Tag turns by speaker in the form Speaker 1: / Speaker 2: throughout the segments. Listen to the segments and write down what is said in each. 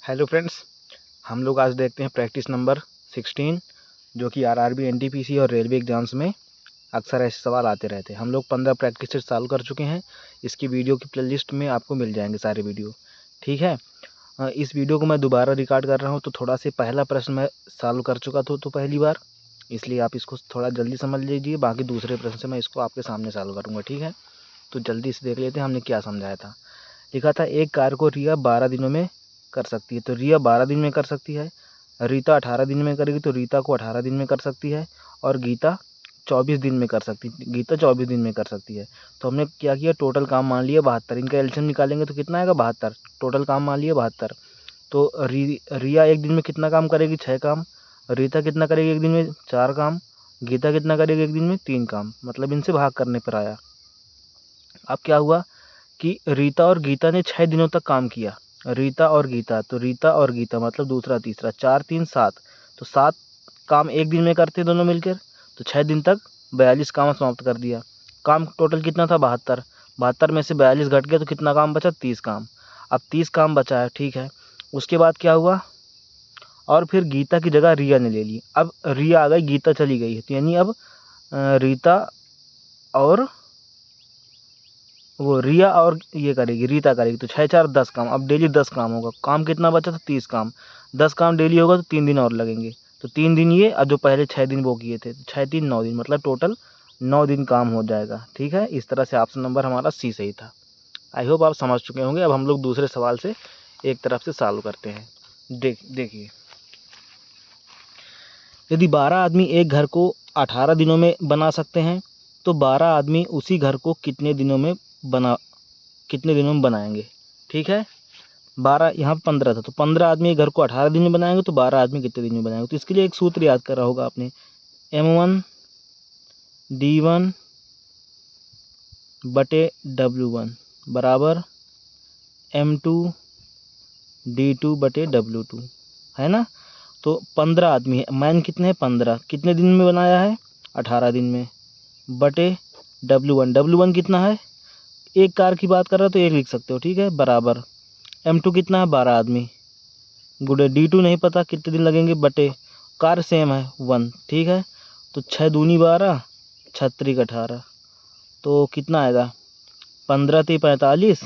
Speaker 1: Hello friends, हम लोग आज देखते हैं प्रैक्टिस नंबर 16 जो कि आरआरबी, एनटीपीसी और रेलवे एग्जाम्स में अक्सर ऐसे सवाल आते रहते हैं। हम लोग 15 प्रैक्टिस सेट सॉल्व कर चुके हैं। इसकी वीडियो की प्लेलिस्ट में आपको मिल जाएंगे सारे वीडियो, ठीक है। इस वीडियो को मैं दोबारा रिकॉर्ड कर रहा हूं, तो थोड़ा से पहला प्रश्न मैं सॉल्व कर चुका था तो पहली बार, इसलिए आप इसको थोड़ा जल्दी समझ लीजिए। बाकी दूसरे प्रश्न से मैं इसको आपके सामने सॉल्व करूँगा, ठीक है। तो जल्दी से देख लेते हैं हमने क्या समझाया था। लिखा था एक कार को रिया 12 दिनों में कर सकती है, तो रिया 12 दिन में कर सकती है। रीता 18 दिन में करेगी तो रीता को 18 दिन में कर सकती है। और गीता 24 दिन में कर सकती है, गीता 24 दिन में कर सकती है। तो हमने क्या किया, टोटल काम मान लिया 72। इनका एलसीएम निकालेंगे तो कितना आएगा, 72। टोटल काम मान लिया 72। तो रिया एक दिन में कितना काम करेगी, 6 काम। रीता कितना करेगी एक दिन में, 4 काम। गीता कितना करेगी एक दिन में, 3 काम। मतलब इनसे भाग करने पर आया। अब क्या हुआ कि रीता और गीता ने 6 दिनों तक काम किया। रीता और गीता, तो रीता और गीता मतलब दूसरा तीसरा, 4 3 7, तो 7 काम एक दिन में करते दोनों मिलकर। तो 6 दिन तक 42 काम समाप्त कर दिया। काम टोटल कितना था, 72। 72 में से 42 घट गया तो कितना काम बचा, 30 काम। अब 30 काम बचा है, ठीक है। उसके बाद क्या हुआ, और फिर गीता की जगह रिया ने ले ली। अब रिया आ गई, गीता चली गई है, तो यानी अब रीता और वो रिया और ये करेगी, रीता करेगी। तो 6 4 10 काम। अब डेली 10 काम होगा। काम कितना बचा था, 30 काम। 10 काम डेली होगा तो 3 दिन और लगेंगे। तो 3 दिन ये, और जो पहले 6 दिन वो किए थे, तो 6 3 9 दिन, मतलब टोटल 9 दिन काम हो जाएगा, ठीक है। इस तरह से ऑप्शन नंबर हमारा सी सही था। आई होप आप समझ चुके होंगे। अब हम लोग दूसरे सवाल से एक तरफ से सॉल्व करते हैं। देखिए, यदि 12 आदमी एक घर को 18 दिनों में बना सकते हैं, तो 12 आदमी उसी घर को कितने दिनों में बनाएंगे, ठीक है। 12 यहाँ 15 था, तो 15 आदमी एक घर को 18 दिन में बनाएंगे, तो 12 आदमी कितने दिन में बनाएंगे। तो इसके लिए एक सूत्र याद कर रहा होगा आपने, M1 D1 बटे W1 बराबर M2 D2 बटे W2, है ना। तो 15 आदमी है, मैन कितने हैं, 15, कितने दिन में बनाया है, 18 दिन में, बटे W1 कितना है, एक कार की बात कर रहा है तो एक लिख सकते हो, ठीक है, बराबर M2 कितना है, 12 आदमी, गुड़े D2 नहीं पता कितने दिन लगेंगे, बटे कार सेम है 1, ठीक है। तो 6 दूनी 12, 6 18, तो कितना आएगा, 15 3 45,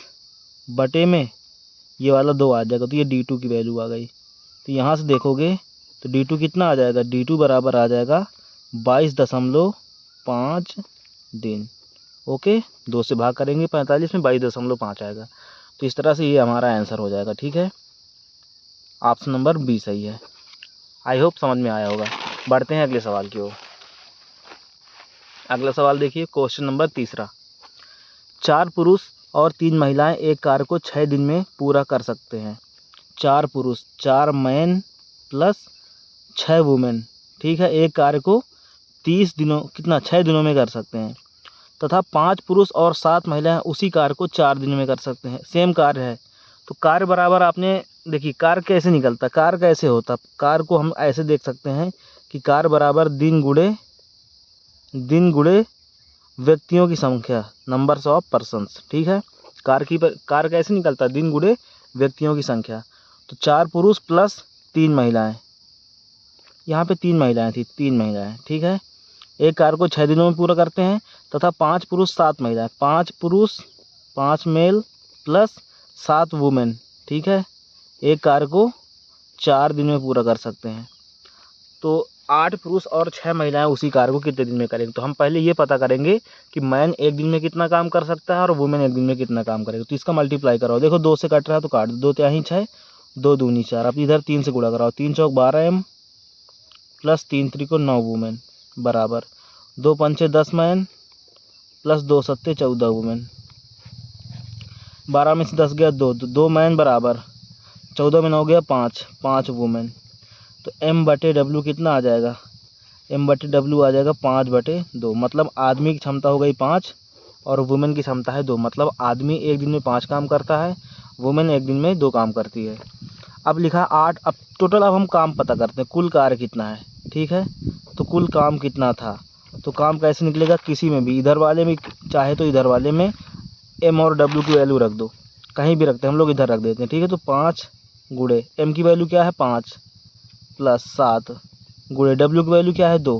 Speaker 1: बटे में ये वाला 2 आ जाएगा, तो ये D2 की वैल्यू आ गई। तो यहाँ से देखोगे तो D2 कितना आ जाएगा, D2 बराबर आ जाएगा 22.5 दिन। ओके, 2 से भाग करेंगे 45 में, 22.5 आएगा। तो इस तरह से ये हमारा आंसर हो जाएगा, ठीक है। ऑप्शन नंबर बी सही है। आई होप समझ में आया होगा। बढ़ते हैं अगले सवाल की ओर। अगला सवाल देखिए, क्वेश्चन नंबर 3। 4 पुरुष और 3 महिलाएं एक कार्य को 6 दिन में पूरा कर सकते हैं। 4 पुरुष, 4 मैन प्लस 6 वुमेन, ठीक है, एक कार्य को 6 दिनों में कर सकते हैं। तथा 5 पुरुष और 7 महिलाएं उसी कार्य को 4 दिन में कर सकते हैं। सेम कार्य है, तो कार्य बराबर, आपने देखिए कार्य कैसे निकलता, कार्य कैसे होता, कार्य को हम ऐसे देख सकते हैं कि कार्य बराबर दिन गुणे व्यक्तियों की संख्या, नंबर्स ऑफ पर्सन्स, ठीक है। कार्य कैसे निकलता है, दिन गुणे व्यक्तियों की संख्या। तो 4 पुरुष प्लस 3 महिलाएं, यहाँ पे 3 महिलाएं थी, 3 महिलाएं, ठीक है, एक कार्य को 6 दिनों में पूरा करते हैं। तथा 5 पुरुष 7 महिलाएं, 5 पुरुष 5 मेल प्लस 7 वुमेन, ठीक है, एक कार्य को 4 दिन में पूरा कर सकते हैं। तो 8 पुरुष और 6 महिलाएं उसी कार्य को कितने दिन में करेंगे। तो हम पहले ये पता करेंगे कि मैन एक दिन में कितना काम कर सकता है और वुमेन एक दिन में कितना काम करेगा। तो इसका मल्टीप्लाई कराओ, देखो 2 से कट रहा है तो काट दो, 2 त्याही 6, 2 दूनी 4। अब इधर 3 से गुणा कराओ, 3 चौक 12 M प्लस 3 त्रिको 9 वुमेन बराबर 2 पंचे 10 मैन प्लस 2 सत्ते 14 वुमेन। 12 में से 10 गया 2 मैन बराबर 14 में 9 गया 5 वुमेन। तो M बटे W कितना आ जाएगा, M बटे W आ जाएगा 5/2, मतलब आदमी की क्षमता हो गई 5 और वुमेन की क्षमता है 2। मतलब आदमी एक दिन में 5 काम करता है, वुमेन एक दिन में 2 काम करती है। अब लिखा 8। अब टोटल, अब हम काम पता करते हैं, कुल कार्य कितना है, ठीक है। तो कुल काम कितना था, तो काम कैसे निकलेगा, किसी में भी, इधर वाले में चाहे तो इधर वाले में M और W की वैल्यू रख दो, कहीं भी रखते हैं, हम लोग इधर रख देते हैं, ठीक है। तो 5 गुणे m की वैल्यू क्या है 5 प्लस 7 गुणे w की वैल्यू क्या है 2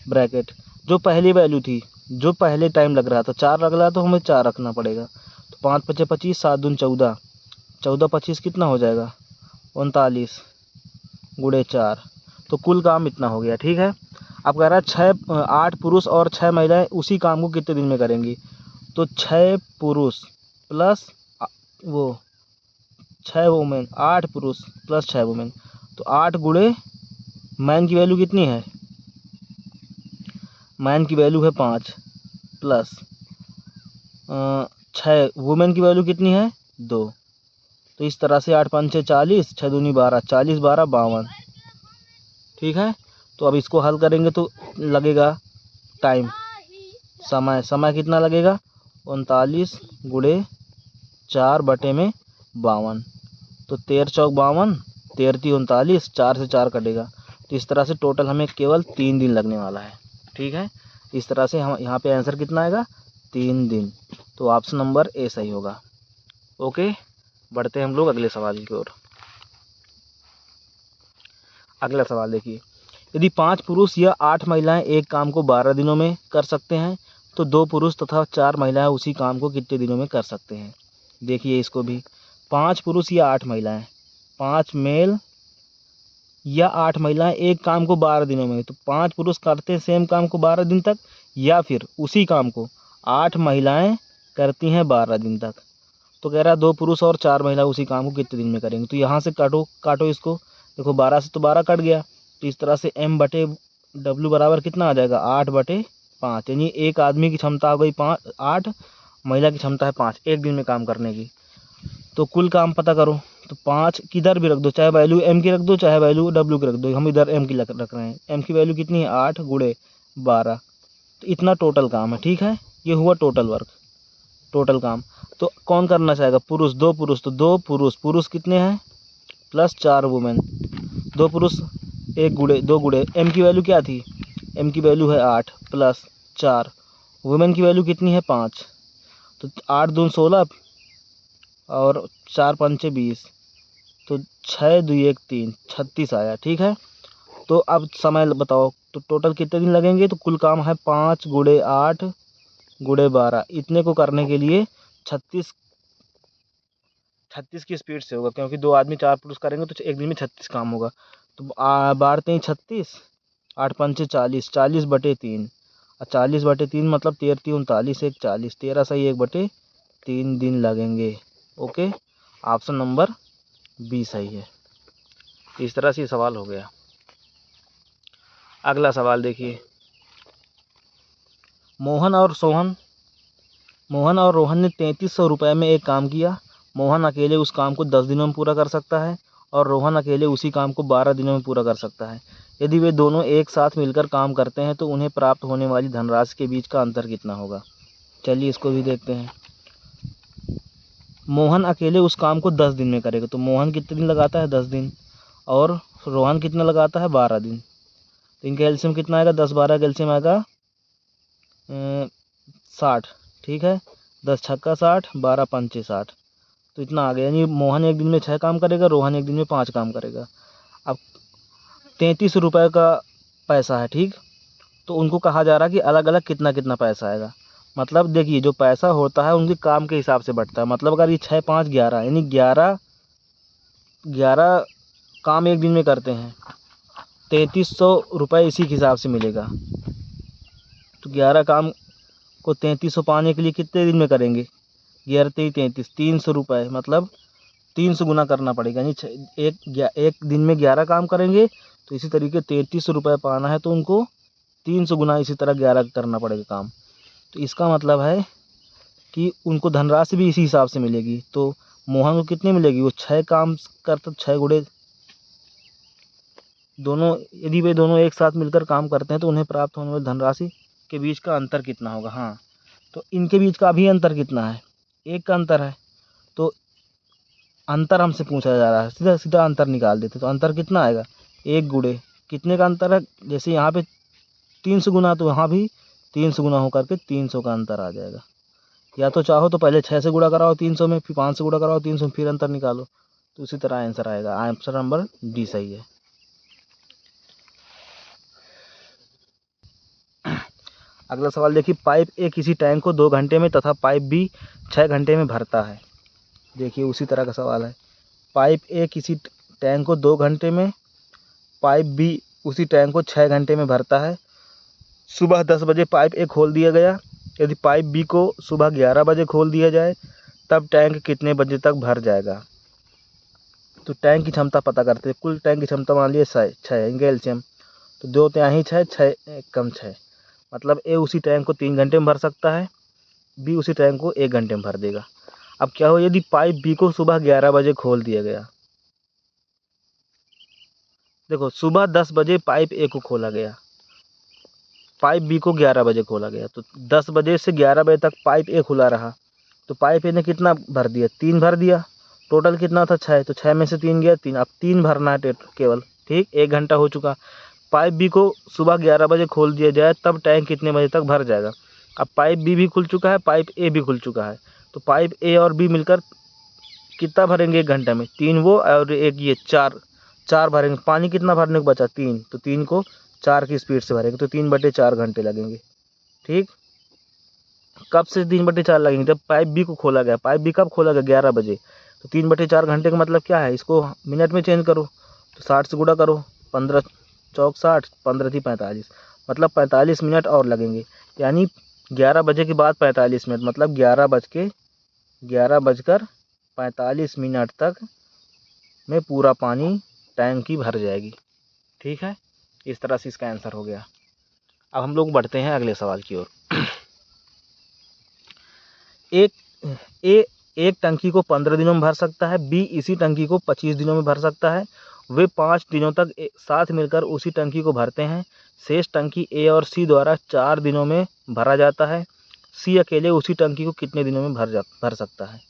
Speaker 1: ब्रैकेट जो पहली वैल्यू थी, जो पहले टाइम लग रहा था 4 लग रहा है तो हमें 4 रखना पड़ेगा। तो 5 पचे 25, 7 दून 14, 14 25 कितना हो जाएगा 39 गुणे 4। तो कुल काम इतना हो गया। ठीक है, अब कह रहा है 8 पुरुष और 6 महिलाएं उसी काम को कितने दिन में करेंगी। तो 6 पुरुष प्लस वो 6 वुमेन, 8 पुरुष प्लस 6 वुमेन, तो 8 गुणे मैन की वैल्यू कितनी है, मैन की वैल्यू है 5 प्लस 6 वुमेन की वैल्यू कितनी है 2। तो इस तरह से 8 पंचे 40, 6 दूनी 12, 40 12 52। ठीक है, तो अब इसको हल करेंगे तो लगेगा टाइम, समय कितना लगेगा 39 गुणे 4 बटे में 52। तो 13 चौक 52, 13 × 39, 4 से 4 कटेगा। तो इस तरह से टोटल हमें केवल 3 दिन लगने वाला है। ठीक है, इस तरह से हम यहाँ पे आंसर कितना आएगा 3 दिन। तो ऑप्शन नंबर ए सही होगा। ओके, बढ़ते हैं हम लोग अगले सवाल की ओर। अगला सवाल देखिए, यदि 5 पुरुष या 8 महिलाएं एक काम को 12 दिनों में कर सकते हैं तो 2 पुरुष तथा 4 महिलाएं उसी काम को कितने दिनों में कर सकते हैं। देखिए इसको भी, 5 पुरुष या 8 महिलाएं, 5 मेल या 8 महिलाएं एक काम को 12 दिनों में, तो 5 पुरुष करते हैं सेम काम को 12 दिन तक, या फिर उसी काम को 8 महिलाएं करती हैं 12 दिन तक। तो कह रहा है 2 पुरुष और 4 महिला उसी काम को कितने दिन में करेंगे। तो यहाँ से काटो इसको, देखो 12 से तो 12 कट गया। तो इस तरह से m बटे w बराबर कितना आ जाएगा 8 बटे 5, यानी एक आदमी की क्षमता हो गई 8, महिला की क्षमता है 5 एक दिन में काम करने की। तो कुल काम पता करो, तो 5 किधर भी रख दो, चाहे वैल्यू m की रख दो चाहे वैल्यू w की रख दो, हम इधर m की रख रहे हैं। m की वैल्यू कितनी है 8 गुणे 12, तो इतना टोटल काम है। ठीक है, ये हुआ टोटल वर्क, टोटल काम। तो कौन करना चाहेगा, पुरुष, 2 पुरुष, तो 2 पुरुष कितने हैं प्लस 4 वुमेन, 2 पुरुष 1 गुणे 2 गुणे m की वैल्यू क्या थी, m की वैल्यू है 8 प्लस 4 वुमेन की वैल्यू कितनी है 5, तो 8 दून 16 और 4 पंचे 20, तो 6 2 1 3 36 आया। ठीक है, तो अब समय बताओ, तो टोटल कितने दिन लगेंगे। तो कुल काम है 5 गुणे 8 गुणे 12, इतने को करने के लिए 36 की स्पीड से होगा, क्योंकि 2 आदमी 4 पुरुष करेंगे तो एक दिन में 36 काम होगा। तो बारते हैं 36, 8 पंचे 40, 40 बटे 3, और 40 बटे 3 मतलब 13 × 39 1 40, 13 सही 1 बटे 3 दिन लगेंगे। ओके, ऑप्शन नंबर बी सही है। इस तरह से सवाल हो गया। अगला सवाल देखिए, मोहन और रोहन ने 3300 रुपये में एक काम किया। मोहन अकेले उस काम को 10 दिनों में पूरा कर सकता है और रोहन अकेले उसी काम को 12 दिनों में पूरा कर सकता है। यदि वे दोनों एक साथ मिलकर काम करते हैं तो उन्हें प्राप्त होने वाली धनराशि के बीच का अंतर कितना होगा। चलिए इसको भी देखते हैं। मोहन अकेले उस काम को 10 दिन में करेगा, तो मोहन कितने दिन लगाता है 10 दिन, और रोहन कितना लगाता है 12 दिन। तो इनका एलसीएम कितना आएगा 10 12 का एलसीएम आएगा 60। ठीक है, 10 छक्का 60, 12 पंचे 60, तो इतना आ गया। यानी मोहन एक दिन में 6 काम करेगा, रोहन एक दिन में 5 काम करेगा। अब 33 रुपये का पैसा है। ठीक, तो उनको कहा जा रहा है कि अलग अलग कितना कितना पैसा आएगा। मतलब देखिए जो पैसा होता है उनके काम के हिसाब से बढ़ता है। मतलब अगर ये 6 5 11 यानी 11 काम एक दिन में करते हैं, 3300 रुपये इसी के हिसाब से मिलेगा। तो 11 काम को 3300 पाने के लिए कितने दिन में करेंगे, 11 33 300 रुपये, मतलब 300 गुना करना पड़ेगा। यानी एक दिन में 11 काम करेंगे तो इसी तरीके 3300 रुपये पाना है तो उनको 300 गुना इसी तरह 11 करना पड़ेगा काम। तो इसका मतलब है कि उनको धनराशि भी इसी हिसाब से मिलेगी। तो मोहन को कितनी मिलेगी, वो 6 काम करते 6 गुणे दोनों, यदि वे दोनों एक साथ मिलकर काम करते हैं तो उन्हें प्राप्त होने वाली धनराशि के बीच का अंतर कितना होगा। हाँ, तो इनके बीच का भी अंतर कितना है, 1 का अंतर है। तो अंतर हमसे पूछा जा रहा है, सीधा सीधा अंतर निकाल देते। तो अंतर कितना आएगा 1 गुणे कितने का अंतर है, जैसे यहाँ पे 300 गुना तो यहाँ भी 300 गुना होकर के 300 का अंतर आ जाएगा। या तो चाहो तो पहले 6 से गुणा कराओ 300 में, फिर 5 से गुणा कराओ 300 में, फिर अंतर निकालो। तो उसी तरह आंसर आएगा। आंसर नंबर डी सही है। अगला सवाल देखिए, पाइप ए किसी टैंक को 2 घंटे में तथा पाइप बी 6 घंटे में भरता है। देखिए उसी तरह का सवाल है। पाइप ए किसी टैंक को 2 घंटे में, पाइप बी उसी टैंक को 6 घंटे में भरता है। सुबह 10 बजे पाइप ए खोल दिया गया। यदि पाइप बी को सुबह 11 बजे खोल दिया जाए तब टैंक कितने बजे तक भर जाएगा। तो टैंक की क्षमता पता करते हैं। कुल टैंक की क्षमता मान लिया 6 एलसीएम, तो 2 तिहाई 6, 6 कम 6, मतलब ए उसी टैंक को 3 घंटे में भर सकता है, बी उसी टैंक को 1 घंटे में भर देगा। अब क्या हो, यदि पाइप बी को सुबह 11 बजे खोल दिया गया। देखो सुबह 10 बजे पाइप ए को खोला गया, पाइप बी को 11 बजे खोला गया, तो 10 बजे से 11 बजे तक पाइप ए खुला रहा। तो पाइप ए ने कितना भर दिया, 3 भर दिया। टोटल कितना था 6, तो 6 में से 3 गया 3, अब 3 भरना है केवल। ठीक, 1 घंटा हो चुका। पाइप बी को सुबह 11 बजे खोल दिया जाए तब टैंक कितने बजे तक भर जाएगा। अब पाइप बी भी खुल चुका है, पाइप ए भी खुल चुका है, तो पाइप ए और बी मिलकर कितना भरेंगे 1 घंटे में, 3 वो और 1 ये, 4 भरेंगे। पानी कितना भरने को बचा 3, तो 3 को 4 की स्पीड से भरेंगे, तो 3/4 घंटे लगेंगे। ठीक, कब से 3/4 लगेंगे, जब पाइप बी को खोला गया। पाइप बी कब खोला गया, 11 बजे, तो 3/4 घंटे का मतलब क्या है, इसको मिनट में चेंज करो, तो 60 से गुणा करो, 15 चौक 60, 15 थी 45, मतलब 45 मिनट और लगेंगे। यानी 11 बजे के बाद 45 मिनट, मतलब 11:45 तक में पूरा पानी टैंक की भर जाएगी। ठीक है, इस तरह से इसका आंसर हो गया। अब हम लोग बढ़ते हैं अगले सवाल की ओर। एक टंकी को 15 दिनों में भर सकता है, बी इसी टंकी को 25 दिनों में भर सकता है। वे 5 दिनों तक साथ मिलकर उसी टंकी को भरते हैं। शेष टंकी ए और सी द्वारा 4 दिनों में भरा जाता है। सी अकेले उसी टंकी को कितने दिनों में भर सकता है।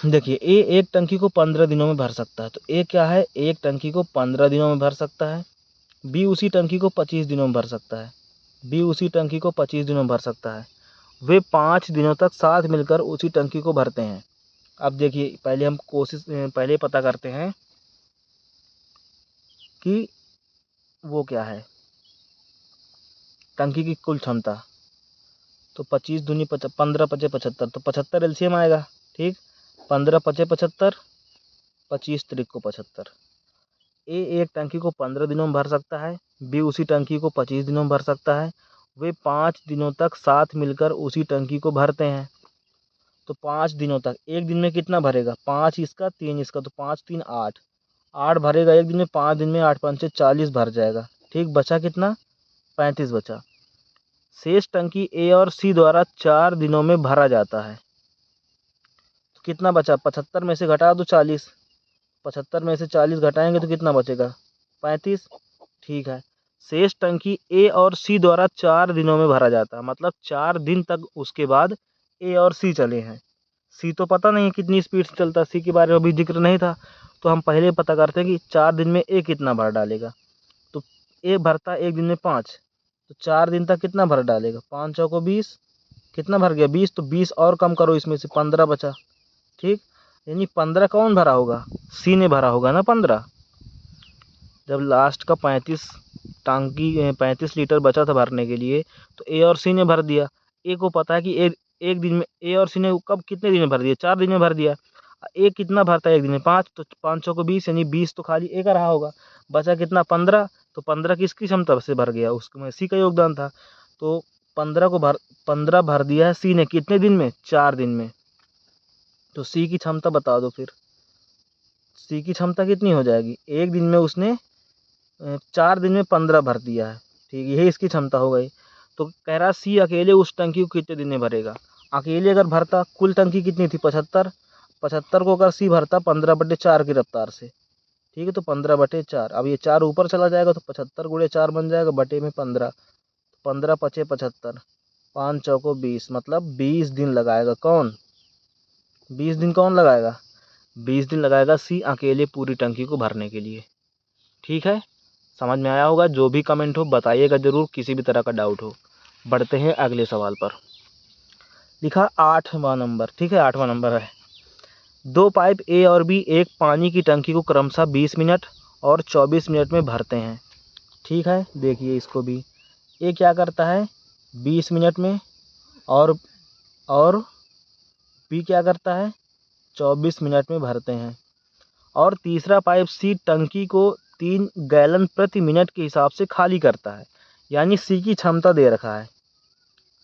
Speaker 1: देखिए ए एक टंकी को 15 दिनों में भर सकता है, तो ए क्या है, एक टंकी को 15 दिनों में भर सकता है। बी उसी टंकी को 25 दिनों में भर सकता है, बी उसी टंकी को 25 दिनों में भर सकता है। वे 5 दिनों तक साथ मिलकर उसी टंकी को भरते हैं। अब देखिए पहले पता करते हैं कि वो क्या है, टंकी की कुल क्षमता। तो 25 दूनी 15 पचे 75, तो 75 एलसीएम आएगा। ठीक, 15 पचे 75, 25 त्रिक को 75। ए एक टंकी को 15 दिनों में भर सकता है, बी उसी टंकी को 25 दिनों में भर सकता है। वे 5 दिनों तक साथ मिलकर उसी टंकी को भरते हैं। तो 5 दिनों तक, एक दिन में कितना भरेगा, 5 इसका 3 इसका, तो 5 3 8, 8 भरेगा एक दिन में, 5 दिन में 8 5 40 भर जाएगा। ठीक, बचा कितना, 35 बचा। शेष टंकी ए और सी द्वारा 4 दिनों में भरा जाता है। तो कितना बचा, 75 में से घटा दो 40, 75 में से 40 घटाएंगे तो कितना बचेगा, 35। ठीक है, शेष टंकी ए और सी द्वारा 4 दिनों में भरा जाता है, मतलब 4 दिन तक उसके बाद ए और सी चले हैं। सी तो पता नहीं कितनी स्पीड से चलता है, सी के बारे में अभी जिक्र नहीं था, तो हम पहले पता करते हैं कि 4 दिन में ए कितना भर डालेगा। तो ए भरता है एक दिन में 5, तो 4 दिन तक कितना भर डालेगा, 5 चौको 20, कितना भर गया 20, तो 20 और कम करो, इसमें से 15 बचा। ठीक, यानी 15 कौन भरा होगा, सी ने भरा होगा ना 15। जब लास्ट का 35 लीटर बचा था भरने के लिए, तो ए और सी ने भर दिया। ए को पता है कि एक दिन में, ए और सी ने कब कितने दिन में भर दिया, 4 दिन में भर दिया। ए कितना भरता है एक दिन में, 5, तो 5 को 20, यानी 20 तो खाली ए का रहा होगा, बचा कितना 15, तो 15 किसकी क्षमता से भर गया, उसमें सी का योगदान था। तो 15 भर दिया है सी ने, कितने दिन में, 4 दिन में। तो सी की क्षमता बता दो फिर, सी की क्षमता कितनी हो जाएगी, एक दिन में उसने 4 दिन में 15 भर दिया है। ठीक, यही इसकी क्षमता हो गई। तो कह रहा सी अकेले उस टंकी को कितने दिन में भरेगा। अकेले अगर भरता, कुल टंकी कितनी थी 75, 75 को अगर सी भरता 15/4 की रफ्तार से। ठीक है, तो 15/4, अब ये 4 ऊपर चला जाएगा तो 75 × 4 बन जाएगा, बटे में 15, 15 पचे 75, 5 चौको 20, मतलब 20 दिन लगाएगा। कौन 20 दिन कौन लगाएगा, 20 दिन लगाएगा सी अकेले पूरी टंकी को भरने के लिए। ठीक है, समझ में आया होगा। जो भी कमेंट हो बताइएगा ज़रूर, किसी भी तरह का डाउट हो। बढ़ते हैं अगले सवाल पर। लिखा 8वां नंबर। ठीक है, 8वां नंबर है, दो पाइप ए और बी एक पानी की टंकी को क्रमशः 20 मिनट और 24 मिनट में भरते हैं। ठीक है, देखिए इसको भी, ए क्या करता है 20 मिनट में और बी क्या करता है 24 मिनट में भरते हैं। और तीसरा पाइप सी टंकी को 3 गैलन प्रति मिनट के हिसाब से खाली करता है। यानी सी की क्षमता दे रखा है,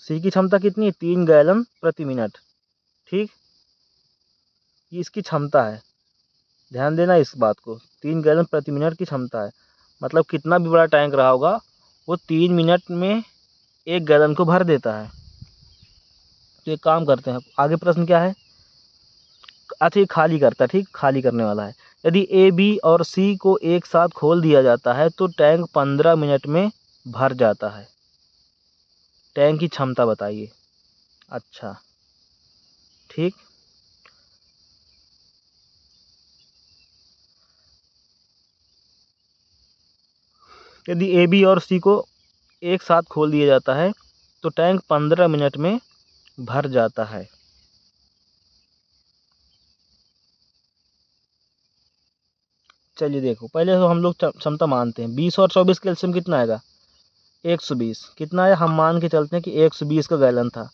Speaker 1: सी की क्षमता कितनी है 3 गैलन प्रति मिनट। ठीक, ये इसकी क्षमता है, ध्यान देना इस बात को, 3 गैलन प्रति मिनट की क्षमता है। मतलब कितना भी बड़ा टैंक रहा होगा वो 3 मिनट में 1 गैलन को भर देता है। तो एक काम करते हैं, आगे प्रश्न क्या है, अच्छा ये खाली करता है, ठीक, खाली करने वाला है। यदि ए बी और सी को एक साथ खोल दिया जाता है तो टैंक 15 मिनट में भर जाता है। टैंक की क्षमता बताइए। अच्छा, ठीक, यदि ए बी और सी को एक साथ खोल दिया जाता है तो टैंक 15 मिनट में भर जाता है। चलिए देखो, पहले तो हम लोग क्षमता मानते हैं, 20 और 24 का एलसीएम कितना आएगा 120। कितना आया, हम मान के चलते हैं कि 120 का गैलन था।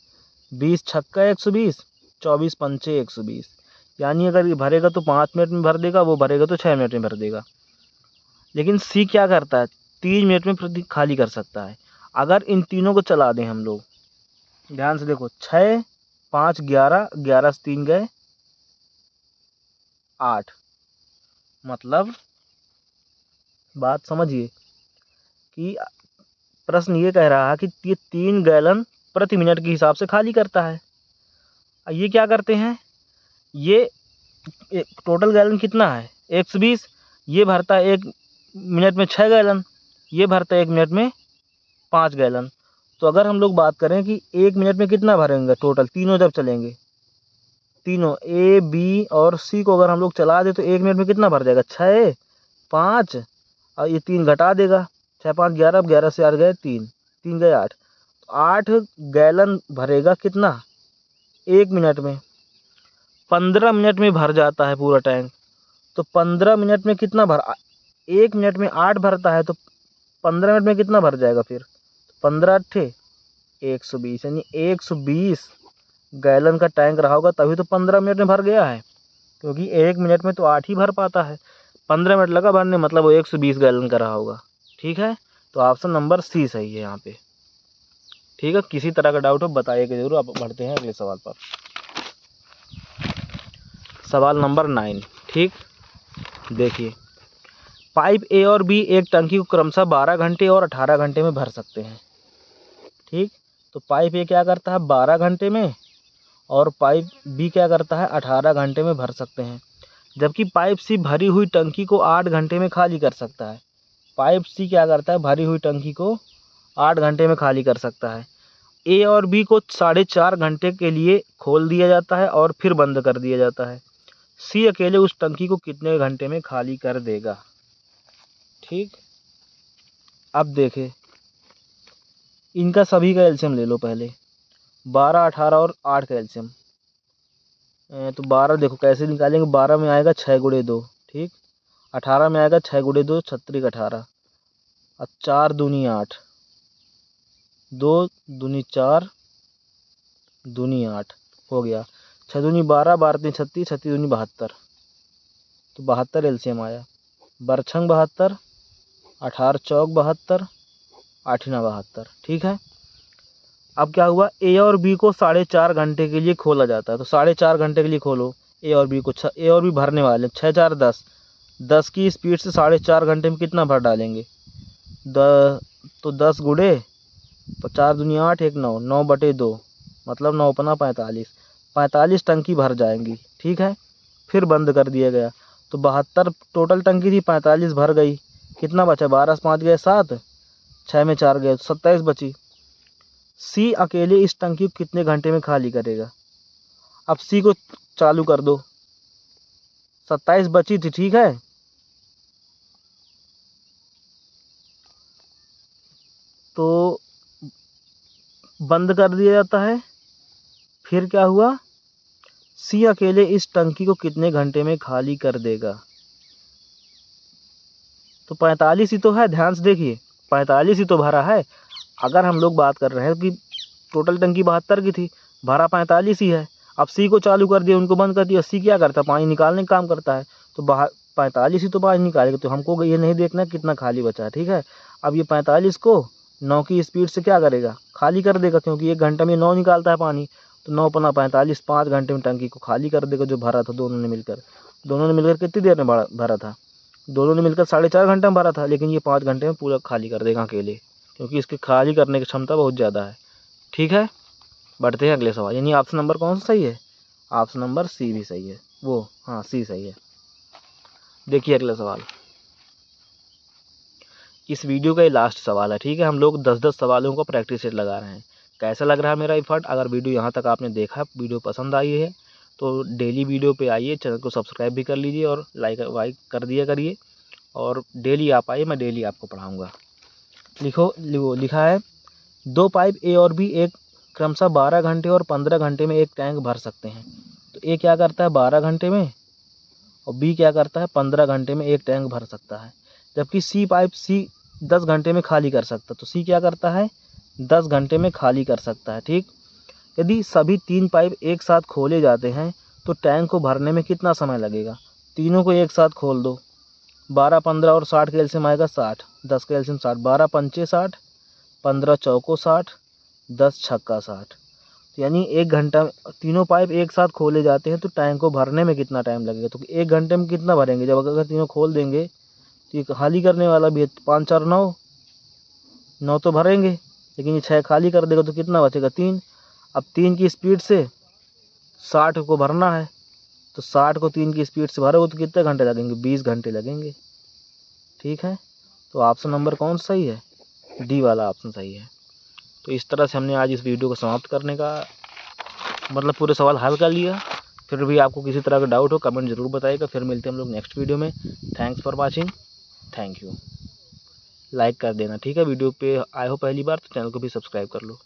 Speaker 1: 20 छक्का 120, 24 पंचे 120। यानी अगर ये भरेगा तो 5 मिनट में भर देगा, वो भरेगा तो 6 मिनट में भर देगा। लेकिन सी क्या करता है 3 मिनट में प्रति खाली कर सकता है। अगर इन तीनों को चला दें हम लोग, ध्यान से देखो, 6 5 11, 11 से 3 गए 8। मतलब बात समझिए कि प्रश्न ये कह रहा है कि ये 3 गैलन प्रति मिनट के हिसाब से खाली करता है। ये क्या करते हैं, ये टोटल गैलन कितना है 120, ये भरता है 1 मिनट में 6 गैलन, ये भरता है 1 मिनट में 5 गैलन। तो अगर हम लोग बात करें कि 1 मिनट में कितना भरेंगे टोटल, तीनों जब चलेंगे, तीनों ए बी और सी को अगर हम लोग चला दें तो 1 मिनट में कितना भर जाएगा 6 5, और ये 3 घटा देगा, 6 5 11, अब 11 से 8 गए 3, 3 गए 8, 8 गैलन भरेगा कितना 1 मिनट में। 15 मिनट में भर जाता है पूरा टैंक। तो 15 मिनट में कितना 1 मिनट में 8 भरता है तो 15 मिनट में कितना भर जाएगा फिर, 15 अट्ठे 120, यानी 120 गैलन का टैंक रहा होगा तभी तो 15 मिनट में भर गया है, क्योंकि 1 मिनट में तो 8 ही भर पाता है, 15 मिनट लगा भरने, मतलब वो 120 गैलन का रहा होगा। ठीक है, तो ऑप्शन नंबर सी सही है यहाँ पे। ठीक है, किसी तरह का डाउट हो बताइएगा जरूर। अब बढ़ते हैं अगले सवाल पर, सवाल नंबर 9। ठीक, देखिए, पाइप ए और बी एक टंकी को क्रमशः 12 घंटे और 18 घंटे में भर सकते हैं। ठीक, तो पाइप ए क्या करता है 12 घंटे में और पाइप बी क्या करता है 18 घंटे में भर सकते हैं। जबकि पाइप सी भरी हुई टंकी को 8 घंटे में खाली कर सकता है। पाइप सी क्या करता है भरी हुई टंकी को 8 घंटे में खाली कर सकता है। ए और बी को 4.5 घंटे के लिए खोल दिया जाता है और फिर बंद कर दिया जाता है। सी अकेले उस टंकी को कितने घंटे में खाली कर देगा। ठीक, अब देखें, इनका सभी का एलसीएम ले लो पहले, 12 18 और 8 का एलसीएम। तो 12 देखो कैसे निकालेंगे, 12 में आएगा 6 गुणे 2, ठीक, 18 में आएगा 6 गुणे 2 36 18, और 4 दूनी 8, 2 दूनी 4 दूनी 8 हो गया, 6 दूनी 12, 12 तीन 36, 36 दूनी 72, तो 72 एलसीएम आया। बरछंग 72, 18 चौक 72, 8 72। ठीक है, अब क्या हुआ, ए और बी को 4.5 घंटे के लिए खोला जाता है। तो 4.5 घंटे के लिए खोलो ए और बी को, ए और बी भरने वाले 6 4 10, 10 की स्पीड से 4.5 घंटे में कितना भर डालेंगे, तो 10 गुणे 4 दुनिया 8 1 9, 9/2, मतलब 9 पना 45, 45 टंकी भर जाएंगी। ठीक है, फिर बंद कर दिया गया, तो 72 टोटल टंकी थी, 45 भर गई, कितना बचा 12 से 5 गए 7, 6 में 4 गए 27 बची। सी अकेले इस टंकी को कितने घंटे में खाली करेगा। अब सी को चालू कर दो, 27 बची थी, ठीक है, तो बंद कर दिया जाता है। फिर क्या हुआ, सी अकेले इस टंकी को कितने घंटे में खाली कर देगा? तो 45 ही तो है, ध्यान से देखिए 45 ही तो भरा है। अगर हम लोग बात कर रहे हैं कि टोटल टंकी 72 की थी, भरा 45 ही है। अब सी को चालू कर दिया, उनको बंद कर दिया। सी क्या करता है? पानी निकालने का काम करता है। तो 45 ही तो पानी निकालेगा। तो हमको ये नहीं देखना कितना खाली बचा है, ठीक है। अब ये 45 को 9 की स्पीड से क्या करेगा? खाली कर देगा, क्योंकि 1 घंटे में 9 निकालता है पानी। तो 9 पना 45, 5 घंटे में टंकी को खाली कर देगा जो भरा था दोनों ने मिलकर। दोनों ने मिलकर कितनी देर में भरा था? दोनों ने मिलकर 4.5 घंटे में भरा था, लेकिन ये 5 घंटे में पूरा खाली कर देगा अकेले, क्योंकि इसके खाली करने की क्षमता बहुत ज़्यादा है, ठीक है। बढ़ते हैं अगले सवाल। यानी ऑप्शन नंबर कौन सा सही है? ऑप्शन नंबर सी भी सही है, हाँ सी सही है। देखिए अगला सवाल, इस वीडियो का ये लास्ट सवाल है, ठीक है। हम लोग 10-10 सवालों को प्रैक्टिस सेट लगा रहे हैं। कैसा लग रहा है मेरा एफर्ट? अगर वीडियो यहाँ तक आपने देखा, वीडियो पसंद आई है तो डेली वीडियो पे आइए, चैनल को सब्सक्राइब भी कर लीजिए और लाइक वाइक कर दिया करिए। और डेली आप आइए, मैं डेली आपको पढ़ाऊँगा। लिखा है 2 पाइप ए और बी एक क्रमशः 12 घंटे और 15 घंटे में एक टैंक भर सकते हैं। तो ए क्या करता है 12 घंटे में, और बी क्या करता है 15 घंटे में एक टैंक भर सकता है। जबकि सी 10 घंटे में खाली कर सकता है। तो सी क्या करता है 10 घंटे में खाली कर सकता है, ठीक। यदि सभी 3 पाइप एक साथ खोले जाते हैं तो टैंक को भरने में कितना समय लगेगा? तीनों को एक साथ खोल दो, 12, 15 और 60 का एलसीएम आएगा 60, 10 का एलसीएम 60, 12 पंचे 60, 15 चौको 60, 10 छक्का 60। यानी 1 घंटा, तीनों पाइप एक साथ खोले जाते हैं तो टैंक को भरने में कितना टाइम लगेगा? तो 1 घंटे में कितना भरेंगे? जब अगर तीनों खोल देंगे तो ये खाली करने वाला भी है, 5 4 9 तो भरेंगे, लेकिन ये 6 खाली कर देगा तो कितना बचेगा? 3। अब 3 की स्पीड से 60 को भरना है, तो 60 को 3 की स्पीड से भरोगे तो कितने घंटे लगेंगे? 20 घंटे लगेंगे, ठीक है। तो ऑप्शन नंबर कौन सही है? डी वाला ऑप्शन सही है। तो इस तरह से हमने आज इस वीडियो को समाप्त करने का मतलब पूरे सवाल हल कर लिया। फिर भी आपको किसी तरह का डाउट हो कमेंट ज़रूर बताइएगा। फिर मिलते हैं हम लोग नेक्स्ट वीडियो में। Thanks for watching, thank you. Like कर देना, ठीक है। वीडियो पे आए हो पहली बार तो चैनल को भी सब्सक्राइब कर लो।